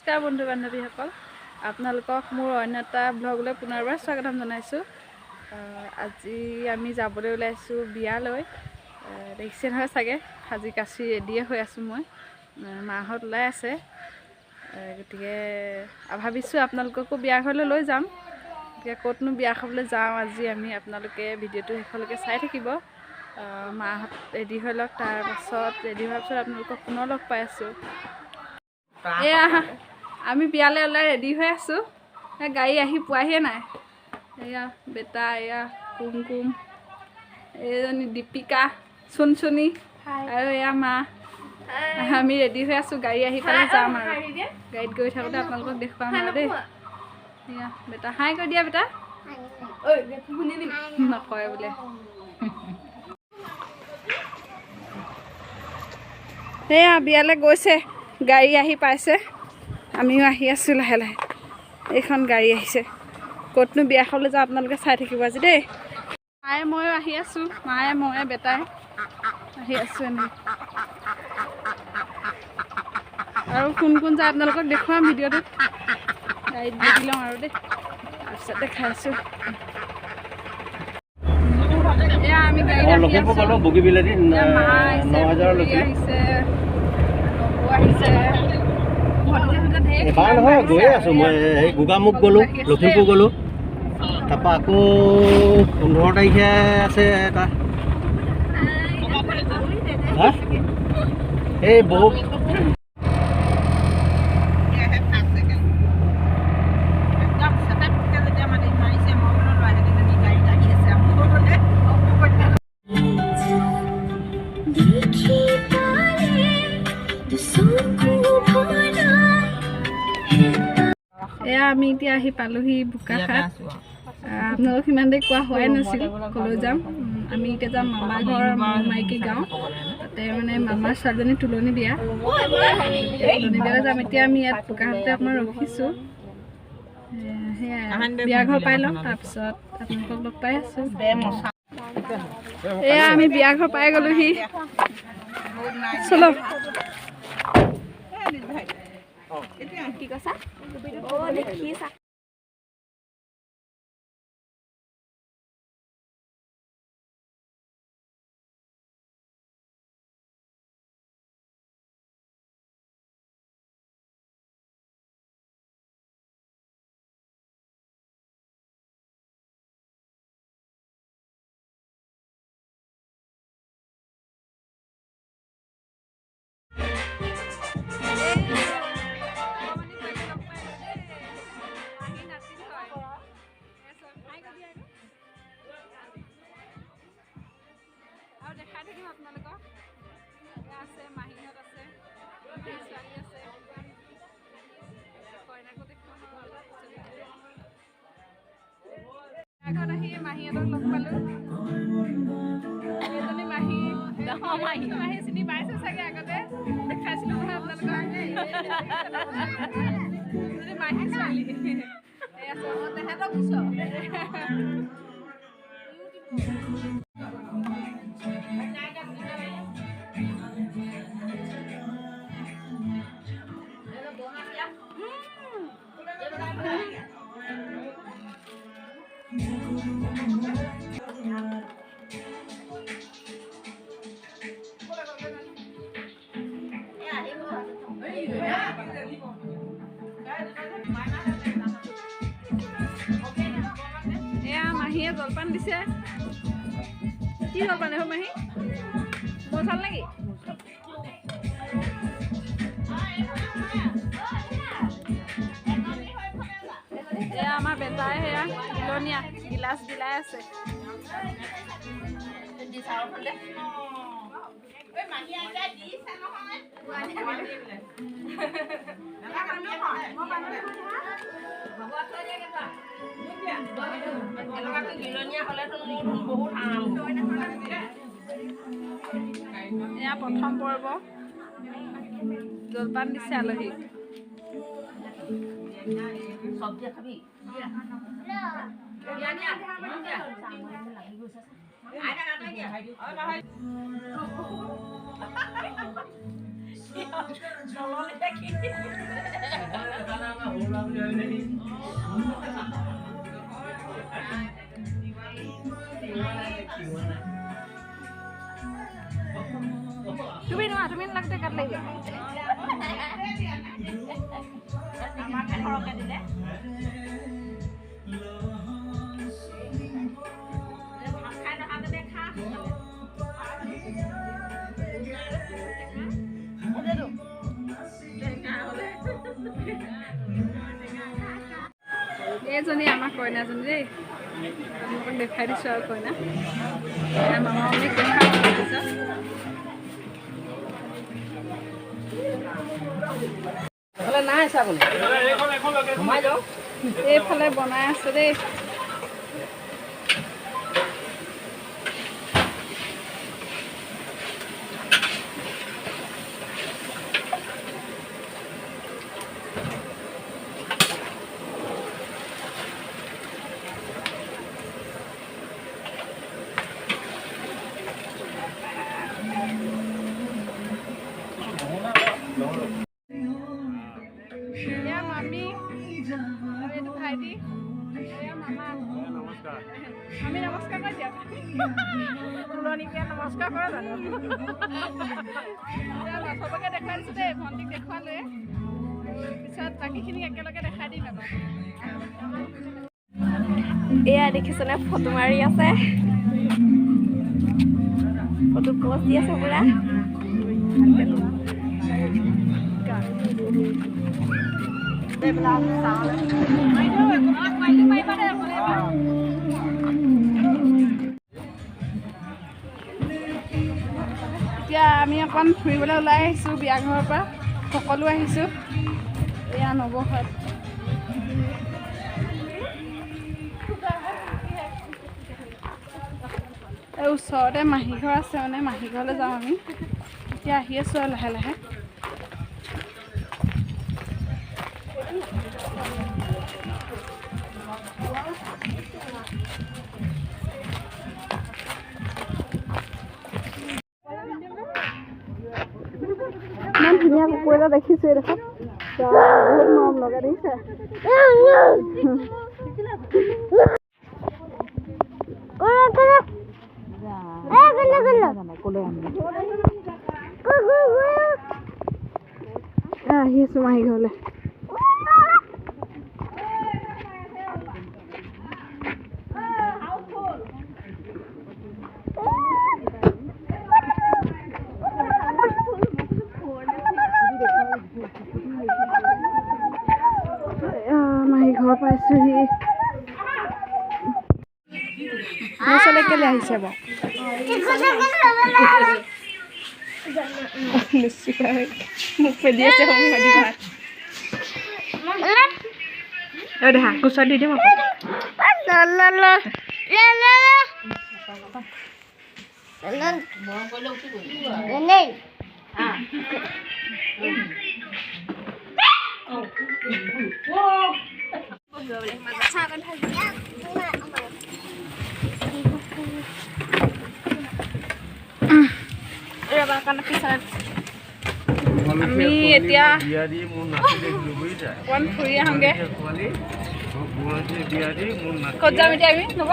নমস্কাৰ বন্ধু বান্ধৱীসকল, আপোনালোকক মোৰ অন্য এটা ব্লগলৈ পুনৰবাৰ স্বাগতম জনাইছোঁ। আজি আমি যাবলৈ ওলাইছোঁ বিয়ালৈ। দেখিছে নহয় চাগে, সাজি কাচি ৰেডিয়ে হৈ আছোঁ মই। মাহঁত ওলাই আছে, গতিকে ভাবিছোঁ আপোনালোককো বিয়া ঘৰলৈ লৈ যাম। গতিকে ক'তনো বিয়া খাবলৈ যাওঁ আজি আমি, আপোনালোকে ভিডিঅ'টো শেষলৈকে চাই থাকিব। মাহঁত ৰেডি হৈ লওক, তাৰপাছত ৰেডি হোৱাৰ পিছত আপোনালোকক পুনৰ লগ পাই আছোঁ। এয়া আমি বিয়ালৈ ওলাই ৰেডি হৈ আছোঁ। গাড়ী আহি পোৱাহিয়ে নাই। এয়া বেটা, এয়া কুমকুম, এইজনী দীপিকা, চুনচুনি আৰু এয়া মা। আমি ৰেডি হৈ আছোঁ, গাড়ী আহি পালে যাম আৰু। গাড়ীত গৈ থাকোঁতে আপোনালোকক দেখুৱাম আৰু দেই। এয়া বেটা হাই কৈ দিয়া, বেটা নকয় বোলে। সেয়া বিয়ালৈ গৈছে, গাড়ী আহি পাইছে। আমিও আহি আছোঁ লাহে লাহে। এইখন গাড়ী আহিছে। ক'তনো বিয়া খাবলৈ যাওঁ আপোনালোকে চাই থাকিব আজি দেই। মায়ে ময়ো আহি আছোঁ, মায়ে ময়ে বেটাই আহি আছোঁ এনেই। আৰু কোন কোন যায় আপোনালোকক দেখুৱাম ভিডিঅ'টোত। গাড়ীত বহি লওঁ আৰু দেই, তাৰপিছত দেখাই আছোঁ। এয়া আমি গাড়ীত আহি আছোঁ। মা আহিছে, নবৌ আহিছে। এবাৰ নহয় গৈয়ে আছোঁ মই। সেই গোগামুখ গ'লোঁ, লখিমপুৰ গ'লোঁ, তাৰপৰা আকৌ 15 তাৰিখে আছে এটা এই বহু এয়া আমি এতিয়া আহি পালোহি বোকাখাট। আপোনালোক সিমান দেৰি কোৱা হোৱাই নাছিল ক'লৈ যাম। আমি এতিয়া যাম মামাৰ ঘৰ, মাইকী গাঁও। তাতে মানে মামাৰ ছোৱালীজনী তুলনি বিয়া। তুলনি বিয়ালৈ যাম। এতিয়া আমি ইয়াত বোকাখাটতে অকণমান ৰখিছোঁ। সেয়াই বিয়া ঘৰ পাই লওঁ, তাৰপিছত আপোনালোকক লগ পাই আছোঁ। এয়া আমি বিয়া ঘৰ পাই গ'লোহি। চলো। কি কৈছা? দেখিছা? আৰু দেখাই থাকিম আপোনালোকক। আছে মাহীহঁত আছে, ছোৱালী আছে, কইনাকো দেখুৱাম। আগত আহি মাহীহঁতক লগ পালোঁ। এজনী মাহী, মাহী চিনি পাইছে চাগে, আগতে দেখাইছিলোঁ নহয় আপোনালোকক। এজনী মাহী ছোৱালী। এয়া তেহেঁতক ওচৰ এয়া মাহীয়ে জলপান দিছে। কি জলপান দেখোন মাহী? মোৰ চাল নেকি? এয়া আমাৰ বেটাই সেয়া তিলনীয়া গিলাচ গিলাই আছে। এয়া প্ৰথম পৰ্ব, জলপান দিছে আলহীক। তুমি লাগতে কাট লাগবে আমাকে সৰকে দিলে ভাত খাই নাখাতে দেখা এইজনী আমাৰ কইনাজনী দেই আপোনালোকক দেখাই দিছোঁ আৰু কইনা মামা মামীক দেখাই দিছোঁ এইফালে বনাই আছে দেই মামি এইটো ভাইটি মামা আমি নমস্কাৰ কৰি দিয়া তুলনীকে নমস্কাৰ কৰা জানো চবকে দেখাই দিছোঁ দেই ভণ্টিক দেখুৱালে পিছত বাকীখিনি একেলগে দেখাই দিম আকৌ এয়া দেখিছেনে ফটো মাৰি আছে ফটো পোষ্ট দি আছে পুৰা এতিয়া আমি অকণ ফুৰিবলৈ ওলাই আহিছোঁ বিয়া ঘৰৰ পৰা সকলো আহিছোঁ এয়া নৱঘৰত এই ওচৰতে মাহী ঘৰ আছে মানে মাহী ঘৰলৈ যাওঁ আমি এতিয়া আহি আছোঁ আৰু লাহে লাহে ইমান ধুনীয়া কুকুৰ এটা দেখিছোঁ এই দেখোন বহুত মৰম লগা দেখিছে আহি আছোঁ মাহী ঘৰলৈ মাহী ঘৰ পাইছোঁহি মোৰ ওচৰলৈ কেলৈ আহিছে বাৰু মোক পেলি আছে দেখা কোচত দি দিম আকৌ আমি এতিয়া অকণ ফুৰি আহোঁগৈ ক'ত যাম এতিয়া আমি নব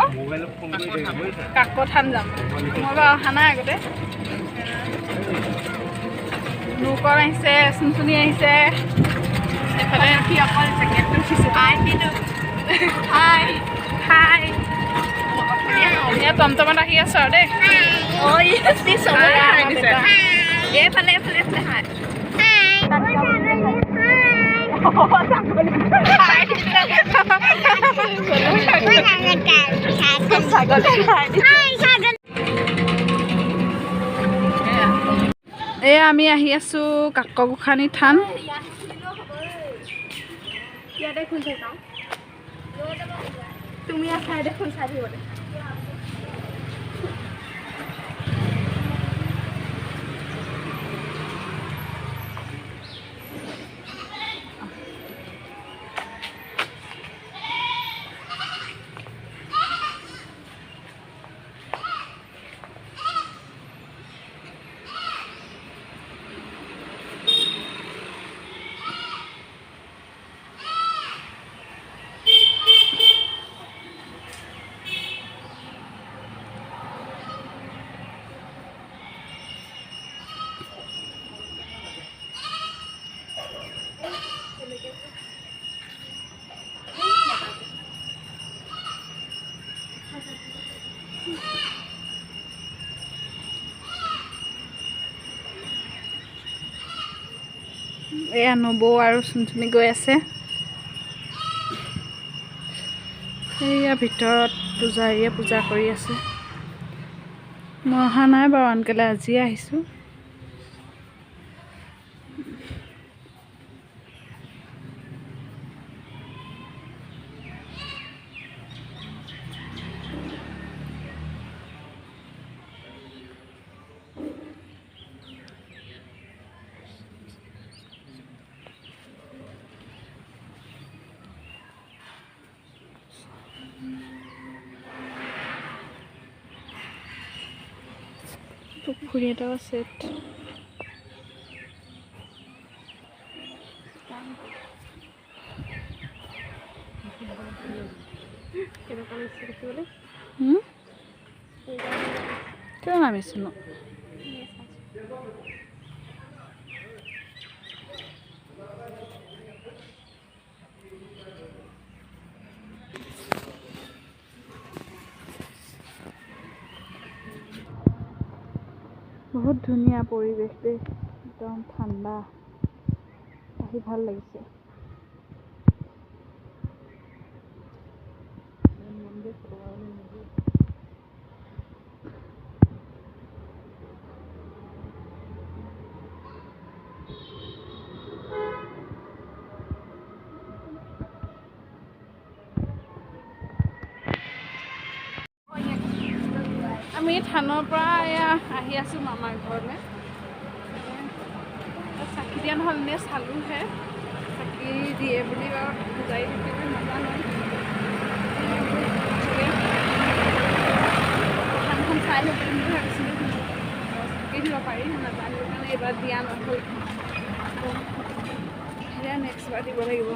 কাকথান যাম মই বাৰু অহা নাই আগতে নৌকৰ আহিছে চুনচুনি আহিছে এইফালে সি অকল জেকেটটো উঠিছে হাই হাই এতিয়া টমটমত আহি আছো আৰু দেই এইফালে এইফালে এইফালে হাই এয়া আমি আহি আছো কাকগোসানী থান ইয়াতে খুল চাই চাওঁ তুমি আছা ইয়াতে খুল চাই দিবলৈ এয়া নবৌ আৰু চুনচুনি গৈ আছে। সেয়া ভিতৰত পূজাৰীয়ে পূজা কৰি আছে। মই অহা নাই বাৰু আনকালে আজিয়ে আহিছোঁ। পুখুৰী এটাও আছে। কিয় নামিছো ন? বহুত ধুনীয়া পৰিৱেশ দেই, একদম ঠাণ্ডা, আহি ভাল লাগিছে। আমি থানৰ পৰা এয়া আহি আছোঁ মামাৰ ঘৰলৈ। চাকি দিয়া নহ'ল, এনেই চালোহে। চাকি দিয়ে বুলি বাৰু বুজাই থাকিলে নাজানো। থানখন চাই ল'ব বুলি ভাবিছিলোঁ, চাকি দিব পাৰি নাজানো কাৰণে এইবাৰ দিয়া নহ'ল। এতিয়া নেক্সট বাৰ দিব লাগিব।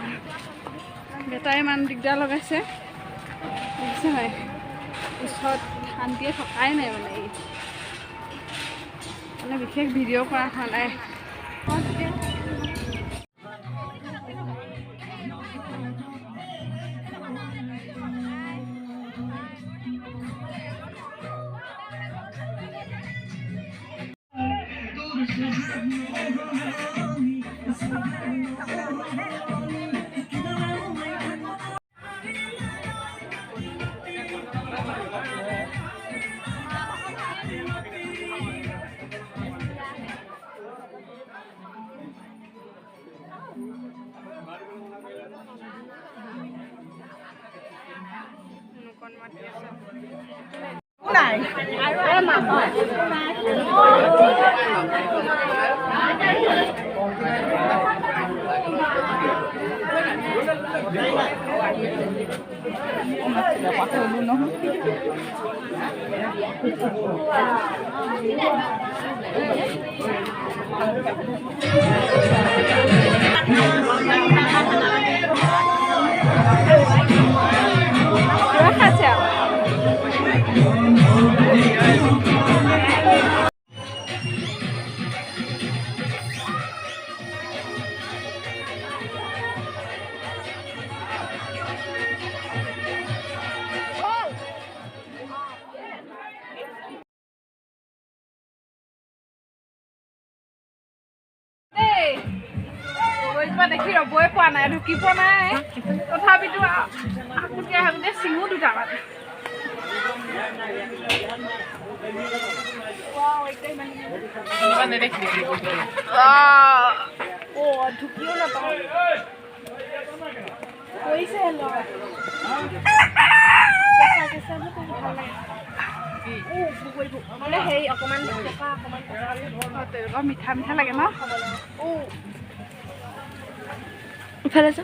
দেউতাই ইমান দিগদাৰ লগাইছে, বুজিছে নাই? ওচৰত শান্তিয়ে থকাই নাই মানে বিশেষ ভিডিঅ' কৰা হোৱা নাই। দেখি ৰবই পোৱা নাই, ঢুকিব নাই, তথাপিতো আকুতি আহোঁতে চিঙো দুটামান। ঢুকিও নাপাওঁ কৰিছে মানে হেৰি অকণমান মিঠা মিঠা লাগে ন? ইফালে যা।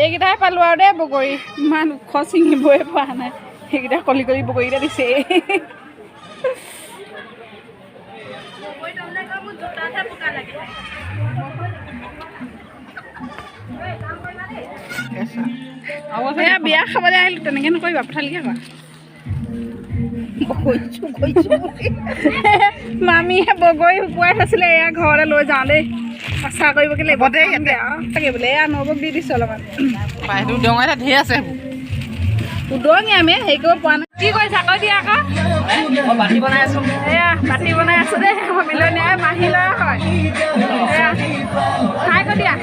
এইকেইটাই পালোঁ আৰু দেই বগৰী, ইমান ওখ ছিঙিবই পৰা নাই। সেইকেইটা কলি কলি বগৰীকেইটা দিছে। বিয়া খাবলৈ আহিলোঁ, তেনেকৈ নকৰিবা, পঠালিকৈ কোৱা। মামীয়ে বগৰী শুকুৱাই থৈছিলে, এয়া ঘৰলৈ লৈ যাওঁ দেই। সঁচা কৰিবগৈ লাগিব দেই তাকে বোলে এয়া নবক দি দিছোঁ অলপমান পাইটো ডঙাই ঢেৰ আছে উদঙি আমি হেৰি কৰিব পৰা নাই কি কৰিছা আকৌ দিয়া আকৌ বাতি বনাই আছো এয়া বাতি বনাই আছোঁ দেই মই মিলনীয়া মাহী ল'ৰা হয় এয়া খাই কৈ দিয়া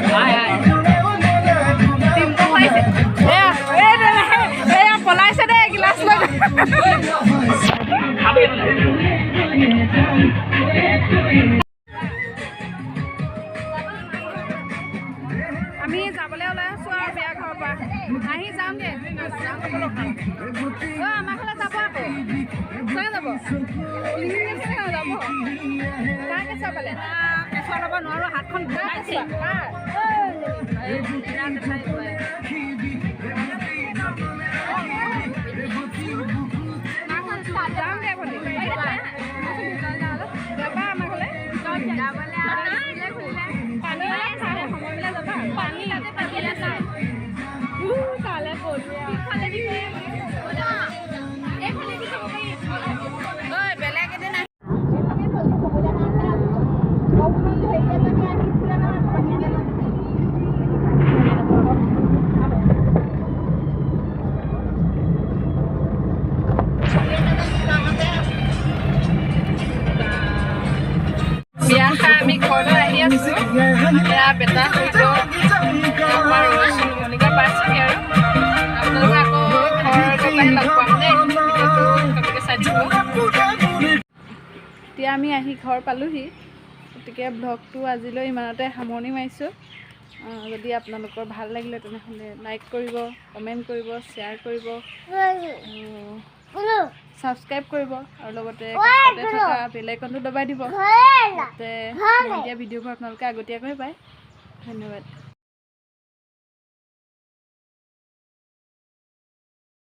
ডিম্পু খুৱাইছে এয়া এয়া পলাইছে দেই গিলাচ লৈ আমি যাবলৈ ওলাই আছোঁ আৰু বিয়া ঘৰৰ পৰা আহি যামগৈ আমাৰ ফালে যাব আকৌ চাই যাব যাব কাৰ কেঁচুৱা পালে কেঁচুৱা ল'ব নোৱাৰোঁ হাতখন ঘূৰাইছে যামগৈ ভণ্টি যাবা আমাৰ ঘৰলৈ পানী সময়বিলাক যাবা পানী তালে বেলেগ এদিন বিয়া খাই আমি ঘৰলৈ আহি আছোঁ এয়া বেটা হৈ গ'ল ৰৈছোঁ মণিকা পাইছোঁহি আৰু আপোনালোকে আকৌ ঘৰত আহি লগ পাম দেই ভিডিঅ'টো কমকৈ চাই দিব এতিয়া আমি আহি ঘৰ পালোঁহি গতিকে ব্লগটো আজিলৈ ইমানতে সামৰণি মাৰিছোঁ যদি আপোনালোকৰ ভাল লাগিলে তেনেহ'লে লাইক কৰিব কমেণ্ট কৰিব শ্বেয়াৰ কৰিব ছাবস্ক্ৰাইব কৰিব আৰু লগতে কাষতে থকা বেল আইকনটো দবাই দিব যাতে মই দিয়া ভিডিঅ'বোৰ আপোনালোকে আগতীয়াকৈ পায় ধন্যবাদ